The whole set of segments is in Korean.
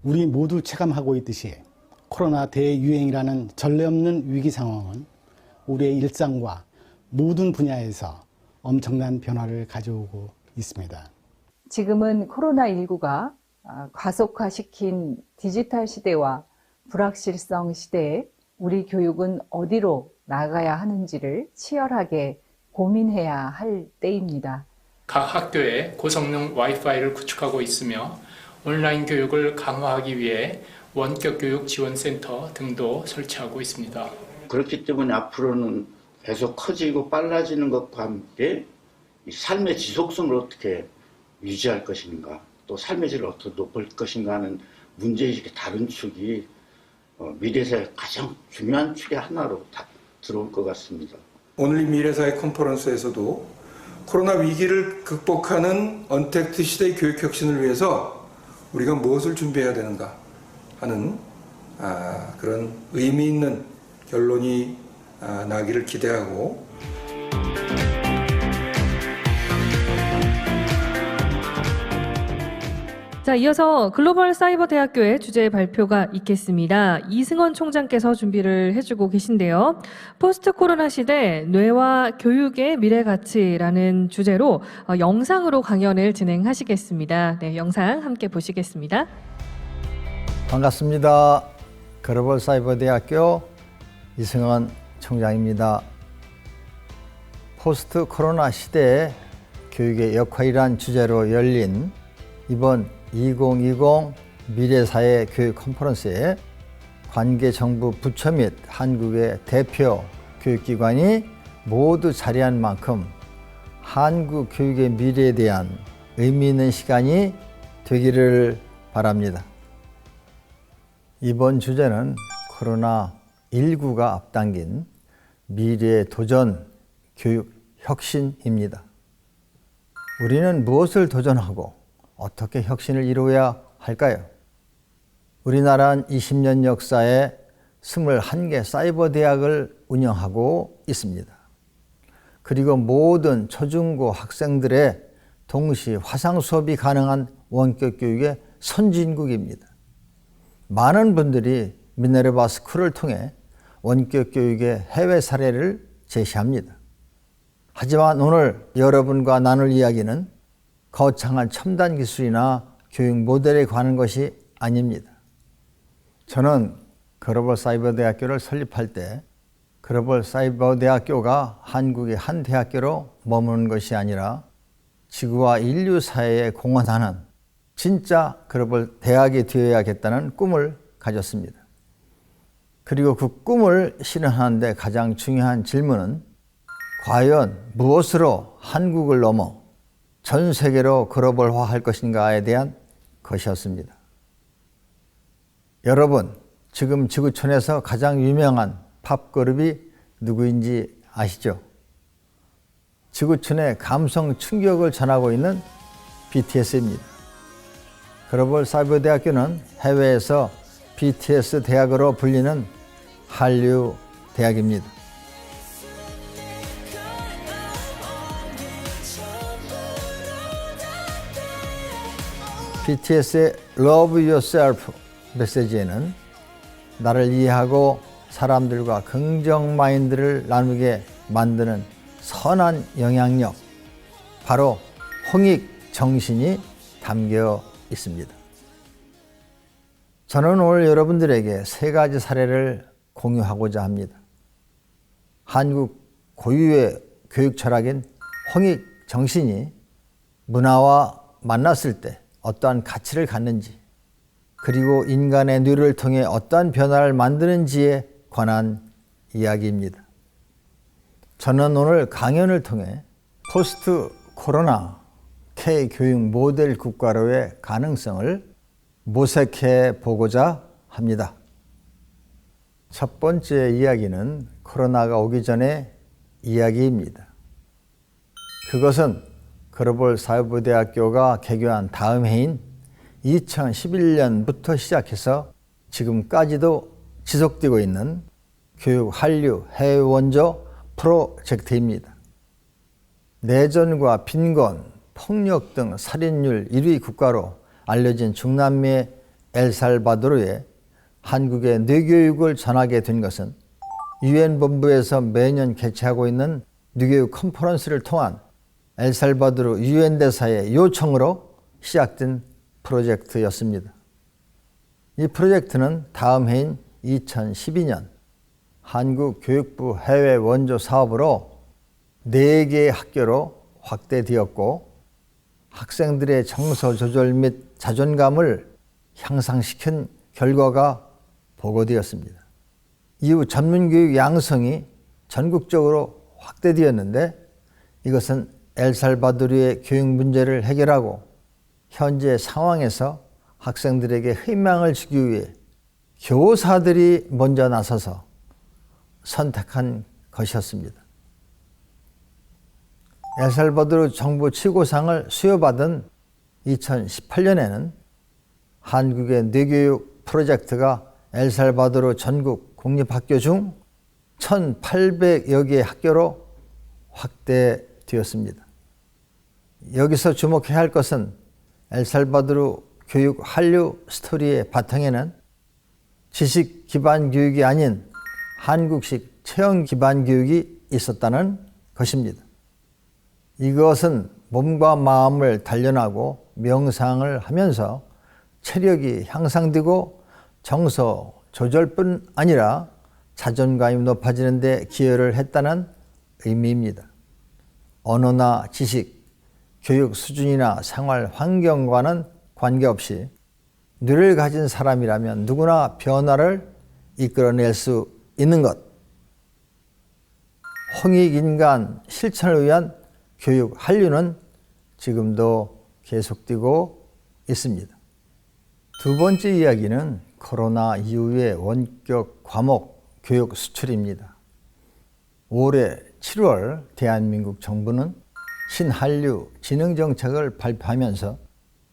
우리 모두 체감하고 있듯이 코로나 대유행이라는 전례 없는 위기 상황은 우리의 일상과 모든 분야에서 엄청난 변화를 가져오고 있습니다. 지금은 코로나19가 과속화시킨 디지털 시대와 불확실성 시대에 우리 교육은 어디로 나가야 하는지를 치열하게 고민해야 할 때입니다. 각 학교에 고성능 와이파이를 구축하고 있으며 온라인 교육을 강화하기 위해 원격교육지원센터 등도 설치하고 있습니다. 그렇기 때문에 앞으로는 계속 커지고 빨라지는 것과 함께 이 삶의 지속성을 어떻게 유지할 것인가, 또 삶의 질을 어떻게 높일 것인가 하는 문제의식의 다른 축이 미래사의 가장 중요한 축의 하나로 다 들어올 것 같습니다. 오늘 미래사회 컨퍼런스에서도 코로나 위기를 극복하는 언택트 시대의 교육 혁신을 위해서 우리가 무엇을 준비해야 되는가 하는 그런 의미 있는 결론이 나기를 기대하고, 자, 이어서 글로벌 사이버 대학교의 주제 발표가 있겠습니다. 이승원 총장께서 준비를 해주고 계신데요. 포스트 코로나 시대 뇌와 교육의 미래 가치라는 주제로 영상으로 강연을 진행하시겠습니다. 네, 영상 함께 보시겠습니다. 반갑습니다. 글로벌 사이버 대학교 이승원 총장입니다. 포스트 코로나 시대의 교육의 역할이란 주제로 열린 이번 2020 미래사회 교육 컨퍼런스에 관계 정부 부처 및 한국의 대표 교육기관이 모두 자리한 만큼 한국 교육의 미래에 대한 의미 있는 시간이 되기를 바랍니다. 이번 주제는 코로나19가 앞당긴 미래의 도전 교육 혁신입니다. 우리는 무엇을 도전하고 어떻게 혁신을 이루어야 할까요? 우리나라는 20년 역사에 21개 사이버 대학을 운영하고 있습니다. 그리고 모든 초중고 학생들의 동시 화상 수업이 가능한 원격 교육의 선진국입니다. 많은 분들이 미네르바 스쿨을 통해 원격 교육의 해외 사례를 제시합니다. 하지만 오늘 여러분과 나눌 이야기는 거창한 첨단 기술이나 교육 모델에 관한 것이 아닙니다. 저는 글로벌 사이버 대학교를 설립할 때 글로벌 사이버 대학교가 한국의 한 대학교로 머무는 것이 아니라 지구와 인류 사회에 공헌하는 진짜 글로벌 대학이 되어야겠다는 꿈을 가졌습니다. 그리고 그 꿈을 실현하는 데 가장 중요한 질문은 과연 무엇으로 한국을 넘어 전 세계로 글로벌화할 것인가에 대한 것이었습니다. 여러분, 지금 지구촌에서 가장 유명한 팝 그룹이 누구인지 아시죠? 지구촌에 감성 충격을 전하고 있는 BTS입니다. 글로벌 사이버 대학교는 해외에서 BTS 대학으로 불리는 한류 대학입니다. BTS의 Love Yourself 메시지에는 나를 이해하고 사람들과 긍정 마인드를 나누게 만드는 선한 영향력, 바로 홍익 정신이 담겨 있습니다. 저는 오늘 여러분들에게 세 가지 사례를 공유하고자 합니다. 한국 고유의 교육 철학인 홍익 정신이 문화와 만났을 때 어떠한 가치를 갖는지, 그리고 인간의 뇌를 통해 어떠한 변화를 만드는지에 관한 이야기입니다. 저는 오늘 강연을 통해 포스트 코로나 K-교육 모델 국가로의 가능성을 모색해 보고자 합니다. 첫 번째 이야기는 코로나가 오기 전의 이야기입니다. 그것은 글로벌 사이버 대학교가 개교한 다음 해인 2011년부터 시작해서 지금까지도 지속되고 있는 교육 한류 해외 원조 프로젝트입니다. 내전과 빈곤, 폭력 등 살인율 1위 국가로 알려진 중남미의 엘살바도르에 한국의 뇌교육을 전하게 된 것은 유엔 본부에서 매년 개최하고 있는 뇌교육 컨퍼런스를 통한 엘살바도르 유엔 대사의 요청으로 시작된 프로젝트였습니다. 이 프로젝트는 다음 해인 2012년 한국 교육부 해외 원조 사업으로 4개의 학교로 확대되었고 학생들의 정서 조절 및 자존감을 향상시킨 결과가 보고되었습니다. 이후 전문교육 양성이 전국적으로 확대되었는데 이것은 엘살바도르의 교육 문제를 해결하고 현재 상황에서 학생들에게 희망을 주기 위해 교사들이 먼저 나서서 선택한 것이었습니다. 엘살바도르 정부 최고상을 수여받은 2018년에는 한국의 뇌교육 프로젝트가 엘살바도르 전국 공립학교 중 1,800여 개의 학교로 확대되었습니다. 여기서 주목해야 할 것은 엘살바도르 교육 한류 스토리의 바탕에는 지식 기반 교육이 아닌 한국식 체험 기반 교육이 있었다는 것입니다. 이것은 몸과 마음을 단련하고 명상을 하면서 체력이 향상되고 정서 조절뿐 아니라 자존감이 높아지는 데 기여를 했다는 의미입니다. 언어나 지식, 교육 수준이나 생활 환경과는 관계없이 뇌를 가진 사람이라면 누구나 변화를 이끌어낼 수 있는 것. 홍익인간 실천을 위한 교육 한류는 지금도 계속되고 있습니다. 두 번째 이야기는 코로나 이후의 원격 과목 교육 수출입니다. 올해 7월 대한민국 정부는 신한류 진흥정책을 발표하면서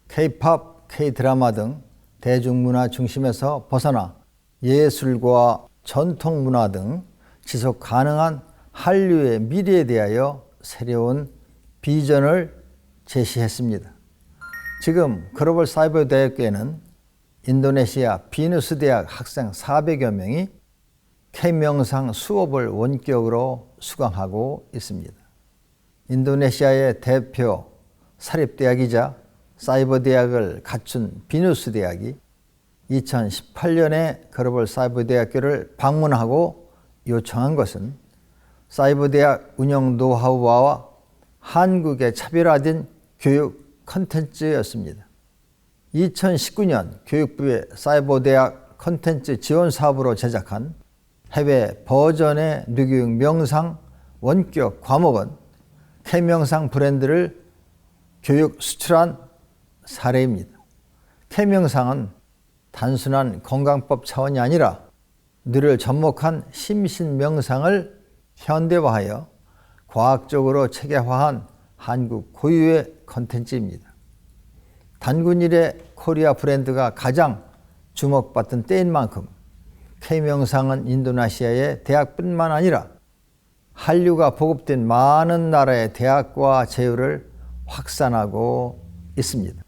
K-팝, K-드라마 등 대중문화 중심에서 벗어나 예술과 전통문화 등 지속 가능한 한류의 미래에 대하여 새로운 비전을 제시했습니다. 지금 글로벌 사이버 대학교에는 인도네시아 비누스 대학 학생 400여 명이 K-명상 수업을 원격으로 수강하고 있습니다. 인도네시아의 대표 사립대학이자 사이버 대학을 갖춘 비누스 대학이 2018년에 글로벌 사이버 대학교를 방문하고 요청한 것은 사이버 대학 운영 노하우와 한국의 차별화된 교육 콘텐츠였습니다. 2019년 교육부의 사이버 대학 콘텐츠 지원 사업으로 제작한 해외 버전의 뇌교육 명상 원격 과목은 K-명상 브랜드를 교육 수출한 사례입니다. K-명상은 단순한 건강법 차원이 아니라 뇌를 접목한 심신 명상을 현대화하여 과학적으로 체계화한 한국 고유의 콘텐츠입니다. 단군일의 코리아 브랜드가 가장 주목받던 때인 만큼 K-명상은 인도네시아의 대학뿐만 아니라 한류가 보급된 많은 나라의 대학과 제휴를 확산하고 있습니다.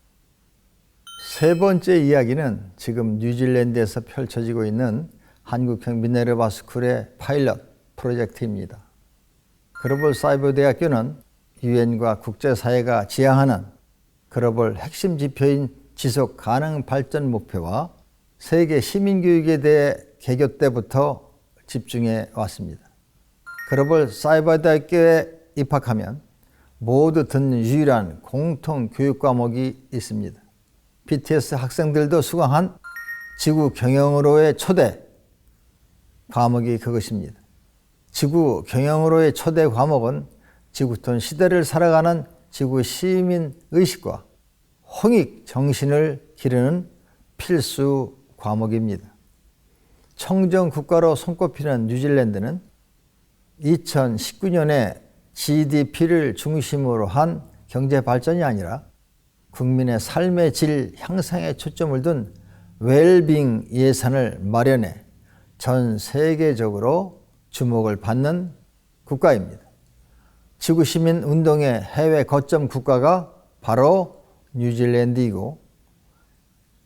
세 번째 이야기는 지금 뉴질랜드에서 펼쳐지고 있는 한국형 미네르바 스쿨의 파일럿 프로젝트입니다. 글로벌 사이버 대학교는 유엔과 국제사회가 지향하는 글로벌 핵심 지표인 지속 가능 발전 목표와 세계 시민교육에 대해 개교 때부터 집중해 왔습니다. 글로벌 사이버 대학교에 입학하면 모두 듣는 유일한 공통 교육 과목이 있습니다. BTS 학생들도 수강한 지구 경영으로의 초대 과목이 그것입니다. 지구 경영으로의 초대 과목은 지구촌 시대를 살아가는 지구 시민 의식과 홍익 정신을 기르는 필수 과목입니다. 청정 국가로 손꼽히는 뉴질랜드는 2019년에 GDP를 중심으로 한 경제 발전이 아니라 국민의 삶의 질 향상에 초점을 둔 웰빙 예산을 마련해 전 세계적으로 주목을 받는 국가입니다. 지구시민 운동의 해외 거점 국가가 바로 뉴질랜드이고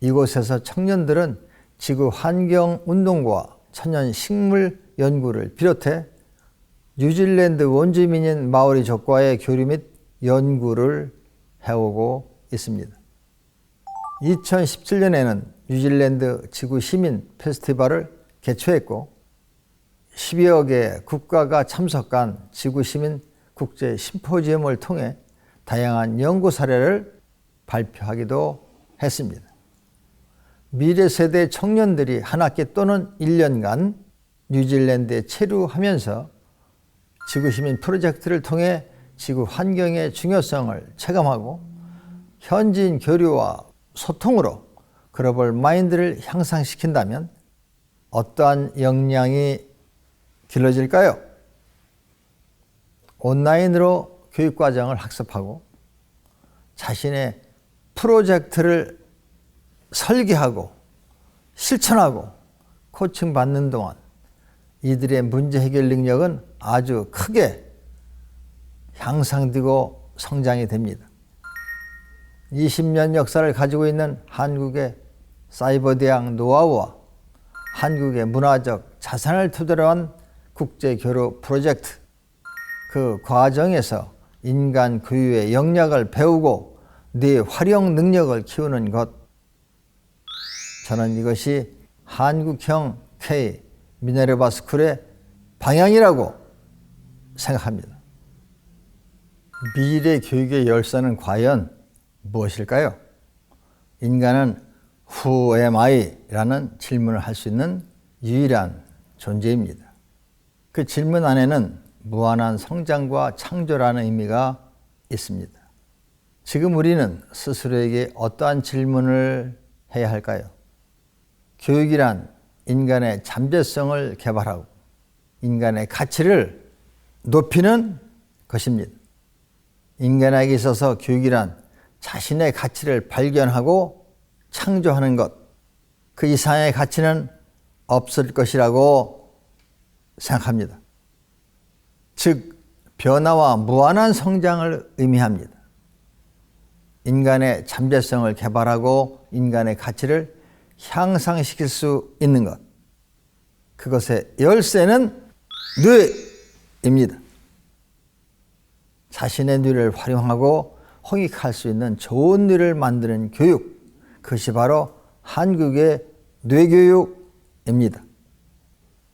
이곳에서 청년들은 지구 환경 운동과 천연 식물 연구를 비롯해 뉴질랜드 원주민인 마오리족과의 교류 및 연구를 해오고 있습니다. 2017년에는 뉴질랜드 지구 시민 페스티벌을 개최했고 10여 개 국가가 참석한 지구 시민 국제 심포지엄을 통해 다양한 연구 사례를 발표하기도 했습니다. 미래 세대 청년들이 한 학기 또는 1년간 뉴질랜드에 체류하면서 지구시민 프로젝트를 통해 지구 환경의 중요성을 체감하고 현지인 교류와 소통으로 글로벌 마인드를 향상시킨다면 어떠한 역량이 길러질까요? 온라인으로 교육과정을 학습하고 자신의 프로젝트를 설계하고 실천하고 코칭받는 동안 이들의 문제 해결 능력은 아주 크게 향상되고 성장이 됩니다. 20년 역사를 가지고 있는 한국의 사이버 대학 노하우와 한국의 문화적 자산을 토대로 한 국제 교류 프로젝트, 그 과정에서 인간 고유의 역량을 배우고 뇌 활용 능력을 키우는 것, 저는 이것이 한국형 K 미네르바 스쿨의 방향이라고 생각합니다. 미래 교육의 열쇠는 과연 무엇일까요? 인간은 Who am I? 라는 질문을 할 수 있는 유일한 존재입니다. 그 질문 안에는 무한한 성장과 창조라는 의미가 있습니다. 지금 우리는 스스로에게 어떠한 질문을 해야 할까요? 교육이란 인간의 잠재성을 개발하고 인간의 가치를 높이는 것입니다. 인간에게 있어서 교육이란 자신의 가치를 발견하고 창조하는 것, 그 이상의 가치는 없을 것이라고 생각합니다. 즉, 변화와 무한한 성장을 의미합니다. 인간의 잠재성을 개발하고 인간의 가치를 향상시킬 수 있는 것, 그것의 열쇠는 뇌입니다. 자신의 뇌를 활용하고 홍익할 수 있는 좋은 뇌를 만드는 교육, 그것이 바로 한국의 뇌교육입니다.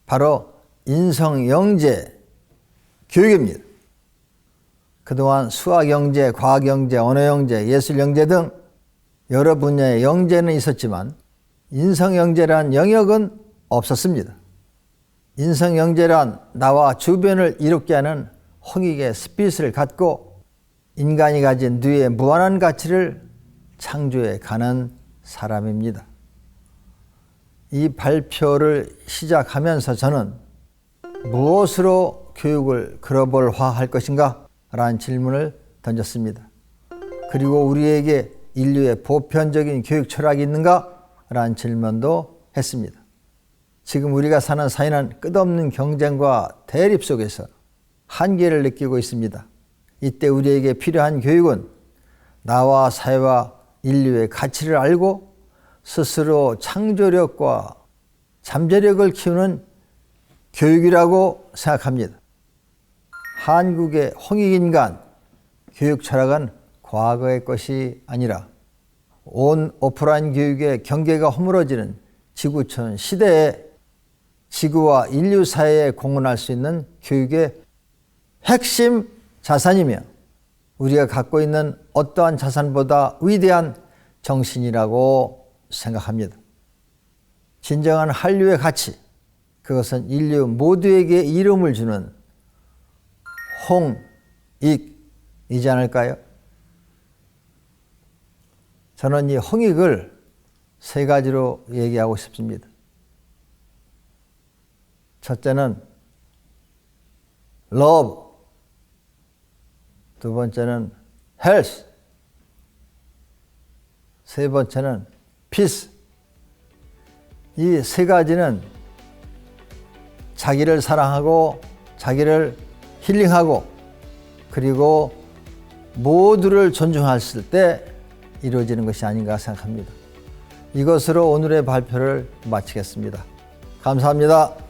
바로 인성영재 교육입니다. 그동안 수학영재, 과학영재, 언어영재, 예술영재 등 여러 분야의 영재는 있었지만 인성영재란 영역은 없었습니다. 인성영재란 나와 주변을 이롭게 하는 홍익의 스피릿을 갖고 인간이 가진 뇌의 무한한 가치를 창조해 가는 사람입니다. 이 발표를 시작하면서 저는 무엇으로 교육을 글로벌화할 것인가? 라는 질문을 던졌습니다. 그리고 우리에게 인류의 보편적인 교육 철학이 있는가? 라는 질문도 했습니다. 지금 우리가 사는 사회는 끝없는 경쟁과 대립 속에서 한계를 느끼고 있습니다. 이때 우리에게 필요한 교육은 나와 사회와 인류의 가치를 알고 스스로 창조력과 잠재력을 키우는 교육이라고 생각합니다. 한국의 홍익인간 교육 철학은 과거의 것이 아니라 온 오프라인 교육의 경계가 허물어지는 지구촌 시대에 지구와 인류 사회에 공헌할 수 있는 교육의 핵심 자산이며 우리가 갖고 있는 어떠한 자산보다 위대한 정신이라고 생각합니다. 진정한 한류의 가치, 그것은 인류 모두에게 이름을 주는 홍익이지 않을까요? 저는 이 홍익을 세 가지로 얘기하고 싶습니다. 첫째는 love, 두 번째는 health, 세 번째는 peace. 이 세 가지는 자기를 사랑하고 자기를 힐링하고 그리고 모두를 존중했을 때 이루어지는 것이 아닌가 생각합니다. 이것으로 오늘의 발표를 마치겠습니다. 감사합니다.